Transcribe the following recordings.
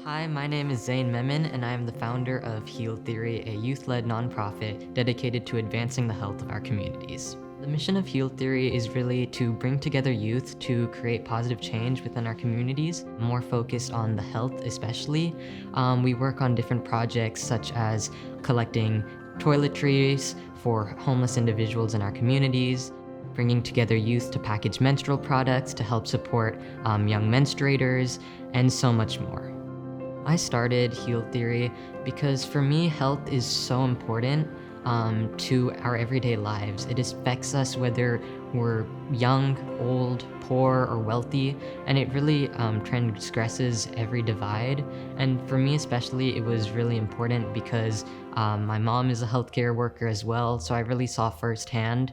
Hi, my name is Zain Memon, and I am the founder of Healtheory, a youth-led nonprofit dedicated to advancing the health of our communities. The mission of Healtheory is really to bring together youth to create positive change within our communities, more focused on the health especially. We work on different projects such as collecting toiletries for homeless individuals in our communities, bringing together youth to package menstrual products to help support young menstruators, and so much more. I started Healtheory because for me, health is so important to our everyday lives. It affects us whether we're young, old, poor, or wealthy, and it really transgresses every divide. And for me especially, it was really important because my mom is a healthcare worker as well, so I really saw firsthand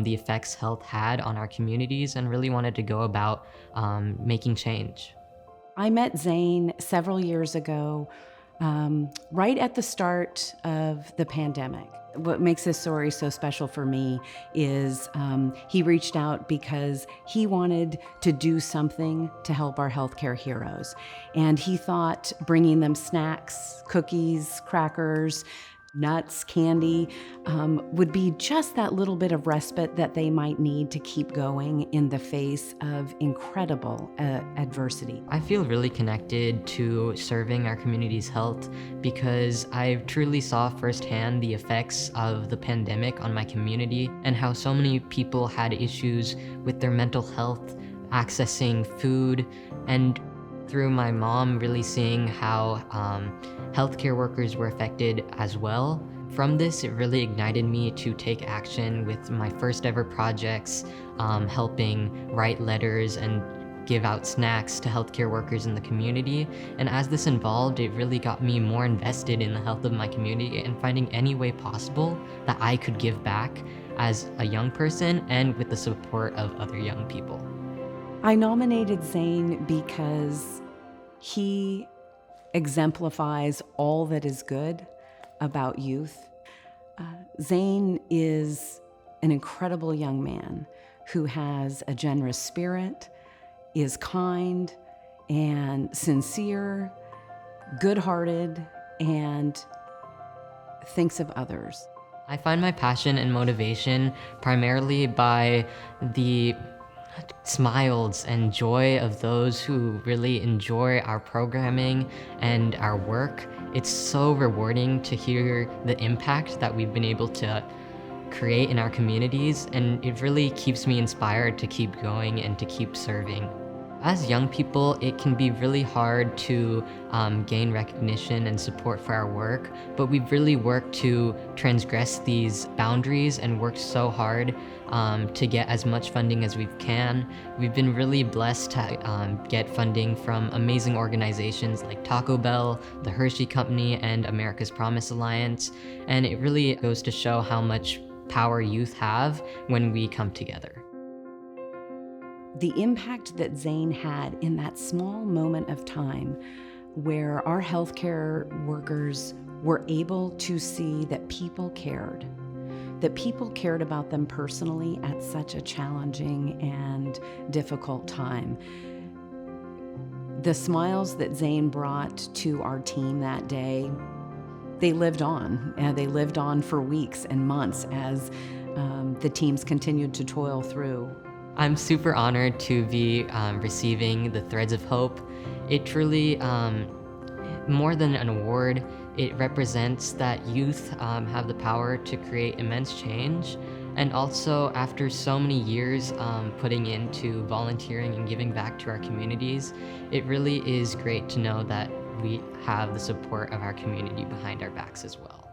the effects health had on our communities and really wanted to go about making change. I met Zane several years ago, right at the start of the pandemic. What makes this story so special for me is he reached out because he wanted to do something to help our healthcare heroes. And he thought bringing them snacks, cookies, crackers, nuts, candy, would be just that little bit of respite that they might need to keep going in the face of incredible adversity. I feel really connected to serving our community's health because I truly saw firsthand the effects of the pandemic on my community and how so many people had issues with their mental health, accessing food, and through my mom really seeing how healthcare workers were affected as well. From this, it really ignited me to take action with my first ever projects, helping write letters and give out snacks to healthcare workers in the community. And as this evolved, it really got me more invested in the health of my community and finding any way possible that I could give back as a young person and with the support of other young people. I nominated Zane because he exemplifies all that is good about youth. Zane is an incredible young man who has a generous spirit, is kind and sincere, good-hearted, and thinks of others. I find my passion and motivation primarily by the smiles and joy of those who really enjoy our programming and our work. It's so rewarding to hear the impact that we've been able to create in our communities, and it really keeps me inspired to keep going and to keep serving. As young people, it can be really hard to gain recognition and support for our work, but we've really worked to transgress these boundaries and worked so hard to get as much funding as we can. We've been really blessed to get funding from amazing organizations like Taco Bell, the Hershey Company, and America's Promise Alliance, and it really goes to show how much power youth have when we come together. The impact that Zane had in that small moment of time where our healthcare workers were able to see that people cared about them personally at such a challenging and difficult time. The smiles that Zane brought to our team that day, they lived on. They lived on for weeks and months as the teams continued to toil through. I'm super honored to be receiving the Threads of Hope. It truly, more than an award, it represents that youth have the power to create immense change. And also, after so many years putting into volunteering and giving back to our communities, it really is great to know that we have the support of our community behind our backs as well.